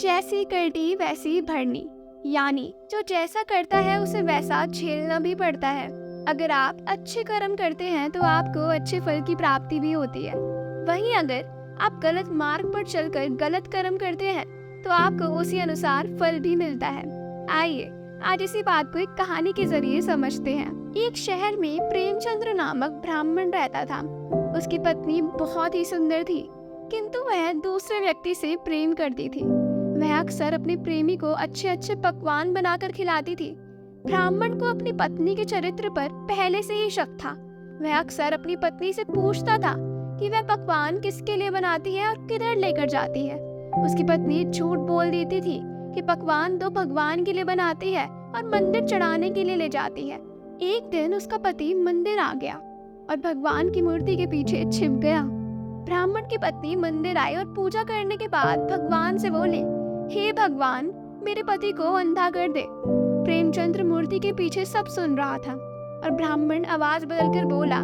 जैसी करनी वैसी भरनी, यानी जो जैसा करता है उसे वैसा झेलना भी पड़ता है। अगर आप अच्छे कर्म करते हैं तो आपको अच्छे फल की प्राप्ति भी होती है। वहीं अगर आप गलत मार्ग पर चलकर गलत कर्म करते हैं तो आपको उसी अनुसार फल भी मिलता है। आइए आज इसी बात को एक कहानी के जरिए समझते हैं। एक शहर में प्रेमचंद्र नामक ब्राह्मण रहता था। उसकी पत्नी बहुत ही सुंदर थी, किंतु वह दूसरे व्यक्ति से प्रेम करती थी। वह अक्सर अपने प्रेमी को अच्छे अच्छे पकवान बनाकर खिलाती थी। ब्राह्मण को अपनी पत्नी के चरित्र पर पहले से ही शक था। वह अक्सर अपनी पत्नी से पूछता था कि वह पकवान किसके लिए बनाती है और किधर लेकर जाती है। उसकी पत्नी झूठ बोल देती थी कि पकवान तो भगवान के लिए बनाती है और मंदिर चढ़ाने के लिए ले जाती है। एक दिन उसका पति मंदिर आ गया और भगवान की मूर्ति के पीछे छिप गया। ब्राह्मण की पत्नी मंदिर आई और पूजा करने के बाद भगवान से बोले, हे भगवान, मेरे पति को अंधा कर दे। प्रेमचंद्र मूर्ति के पीछे सब सुन रहा था और ब्राह्मण आवाज बदलकर बोला,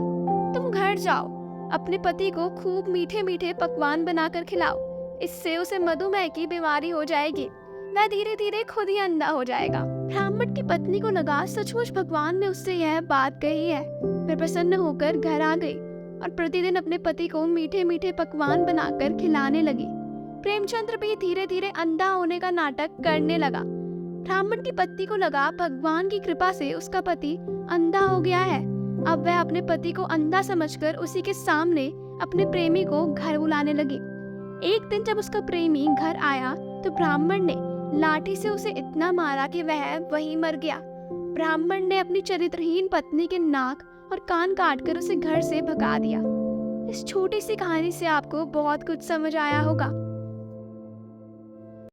तुम घर जाओ, अपने पति को खूब मीठे मीठे पकवान बनाकर खिलाओ, इससे उसे मधुमेह की बीमारी हो जाएगी, वह धीरे धीरे खुद ही अंधा हो जाएगा। ब्राह्मण की पत्नी को लगा सचमुच भगवान ने उससे यह बात कही है। वह प्रसन्न होकर घर आ गई और प्रतिदिन अपने पति को मीठे मीठे पकवान बनाकर खिलाने लगी। प्रेमचंद्र भी धीरे धीरे अंधा होने का नाटक करने लगा। ब्राह्मण की पत्नी को लगा भगवान की कृपा से उसका पति अंधा हो गया है। अब वह अपने पति को अंधा समझकर उसी के सामने अपने प्रेमी को घर बुलाने लगी। एक दिन जब उसका प्रेमी घर आया तो ब्राह्मण ने लाठी से उसे इतना मारा कि वह वहीं मर गया। ब्राह्मण ने अपनी चरित्रहीन पत्नी के नाक और कान काटकर उसे घर से भगा दिया। इस छोटी सी कहानी से आपको बहुत कुछ समझ आया होगा।